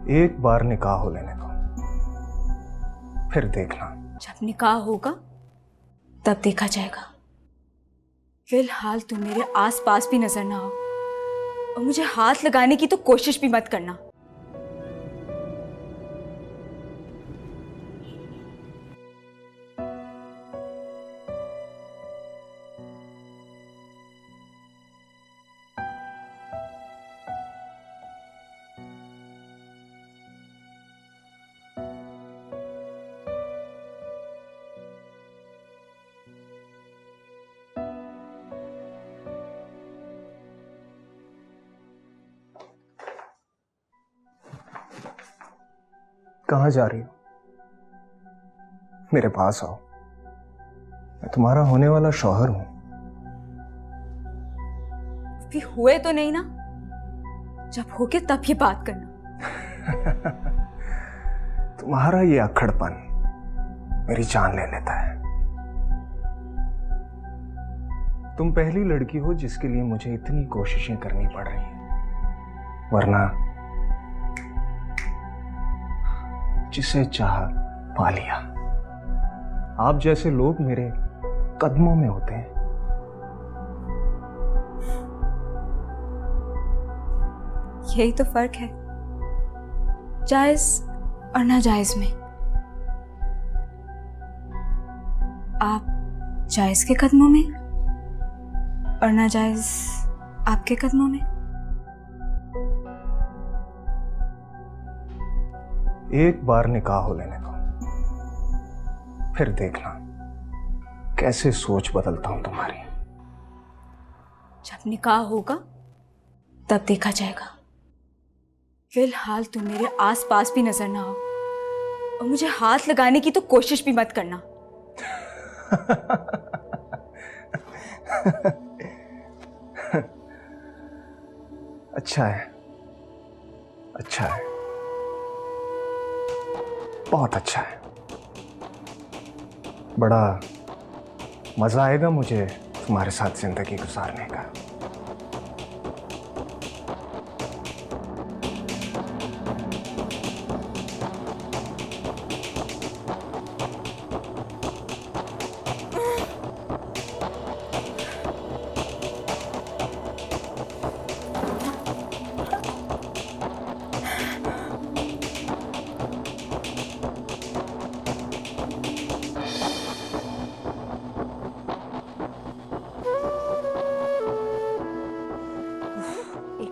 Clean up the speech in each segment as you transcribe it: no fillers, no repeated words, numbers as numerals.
एक बार निकाह हो लेने दो, फिर देखना। जब निकाह होगा तब देखा जाएगा। फिलहाल तुम मेरे आसपास भी नजर ना आओ और मुझे हाथ लगाने की तो कोशिश भी मत करना। कहाँ जा रही हो? मेरे पास आओ, मैं तुम्हारा होने वाला शौहर हूं। अभी हुए तो नहीं ना? जब होगे तब ये बात करना। तुम्हारा ये अक्खड़पन मेरी जान ले लेता है। तुम पहली लड़की हो जिसके लिए मुझे इतनी कोशिशें करनी पड़ रही हैं, वरना जिसे चाहा पा लिया। आप जैसे लोग मेरे कदमों में होते हैं। यही तो फर्क है जायज और नाजायज में। आप जायज के कदमों में और नाजायज आपके कदमों में। एक बार निकाह हो लेने दो, फिर देखना कैसे सोच बदलता हूं तुम्हारी। जब निकाह होगा तब देखा जाएगा। फिलहाल तुम मेरे आसपास भी नजर ना आओ और मुझे हाथ लगाने की तो कोशिश भी मत करना। अच्छा है, अच्छा है, बहुत अच्छा है। बड़ा मजा आएगा मुझे तुम्हारे साथ जिंदगी गुजारने का।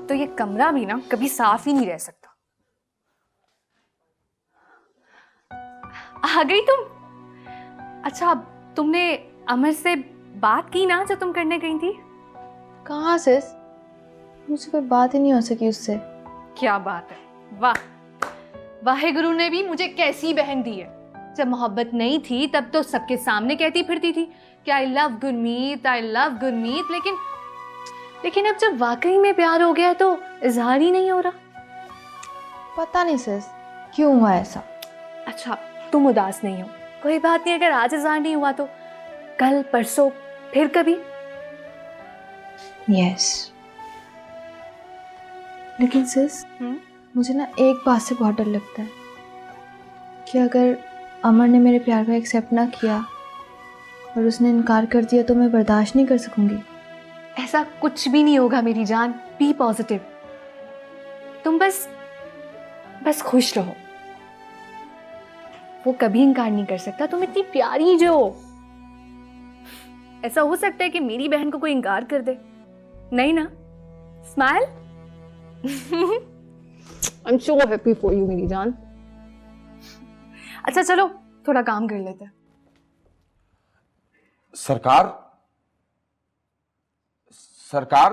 तो ये कमरा भी ना कभी साफ ही नहीं रह सकता। आ गई तुम? अच्छा, तुमने अमर से बात की ना जो तुम करने गई थी? कहाँ सिस, मुझसे कोई बात ही नहीं हो सकी उससे। क्या बात है, वाह वाहेगुरु ने भी मुझे कैसी बहन दी है। जब मोहब्बत नहीं थी तब तो सबके सामने कहती फिरती थी कि I love Gurmeet, I love Gurmeet, लेकिन अब जब वाकई में प्यार हो गया तो इजहार ही नहीं हो रहा। पता नहीं सिस क्यों हुआ ऐसा। अच्छा, तुम उदास नहीं हो, कोई बात नहीं। अगर आज इजहार नहीं हुआ तो कल परसों फिर कभी। यस लेकिन सिस मुझे ना एक बात से बहुत डर लगता है कि अगर अमर ने मेरे प्यार को एक्सेप्ट ना किया और उसने इनकार कर दिया तो मैं बर्दाश्त नहीं कर सकूंगी। ऐसा कुछ भी नहीं होगा मेरी जान, बी पॉजिटिव। तुम बस खुश रहो। वो कभी इनकार नहीं कर सकता, तुम इतनी प्यारी जो हो। ऐसा हो सकता है कि मेरी बहन को कोई इनकार कर दे? नहीं ना? Smile. I am so happy for you मेरी जान। अच्छा चलो थोड़ा काम कर लेते हैं। सरकार, सरकार,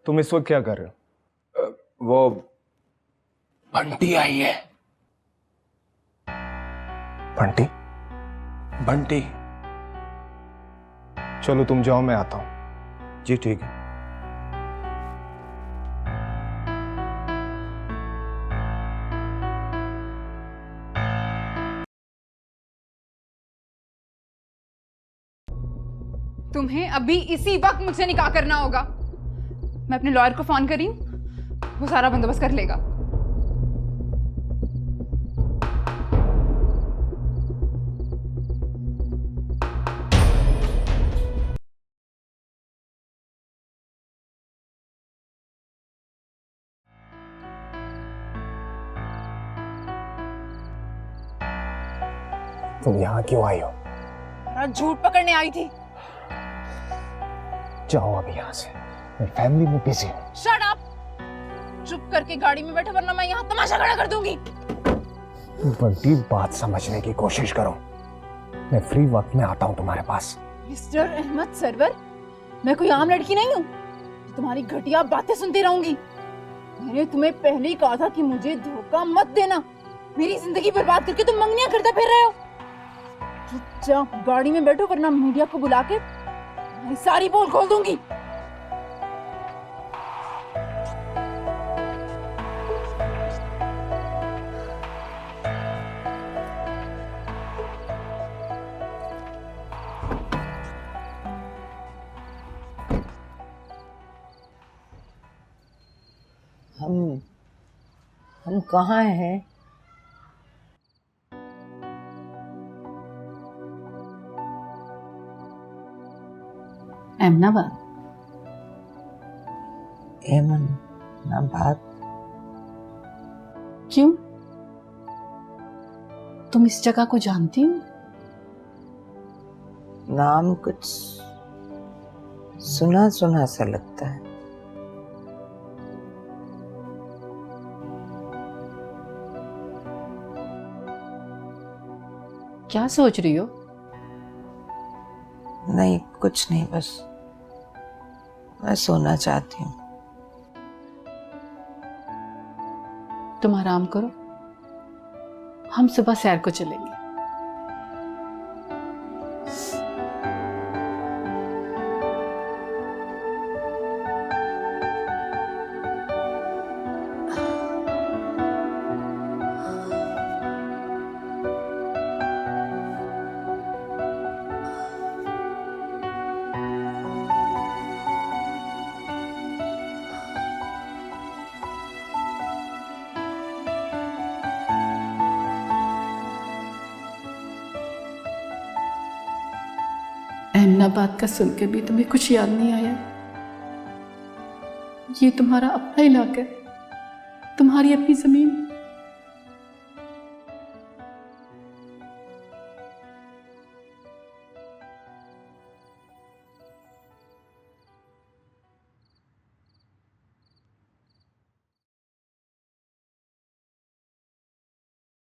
तुम इस वक्त क्या कर रहे हो? वो बंटी आई है। बंटी? बंटी? चलो तुम जाओ, मैं आता हूं। जी ठीक है। तुम्हें अभी इसी वक्त मुझसे निकाह करना होगा। मैं अपने लॉयर को फोन करी हूँ, वो सारा बंदोबस्त कर लेगा। तुम यहाँ क्यों आई हो? झूठ पकड़ने आई थी। जाओ अब यहाँ से, मैं फैमिली में बिजी हूँ। Shut up! चुप करके गाड़ी में बैठो वरना मैं यहाँ तमाशा खड़ा कर दूंगी। बंटी, बात समझने की कोशिश करो। मैं फ्री वक्त में आता हूँ तुम्हारे पास। मिस्टर अहमद सरवर, मैं कोई आम लड़की नहीं हूँ जो तुम्हारी घटिया बातें सुनती रहूंगी। मैंने तुम्हें पहले ही कहा था कि मुझे धोखा मत देना। मेरी जिंदगी बर्बाद करके तुम मंगनियां करते फिर रहे हो। चुपचाप गाड़ी में बैठो वरना मीडिया को बुला के तुम्हारी सारी पोल खोल दूंगी। हम कहाँ हैं? अहमदाबाद। अहमदाबाद? क्यों? तुम इस जगह को जानती हो? नाम कुछ सुना सुना सा लगता है। क्या सोच रही हो? नहीं, कुछ नहीं, बस मैं सोना चाहती हूँ। तुम आराम करो, हम सुबह सैर को चलेंगे। अहमदाबाद का सुन के भी तुम्हें कुछ याद नहीं आया? ये तुम्हारा अपना इलाका है, तुम्हारी अपनी जमीन।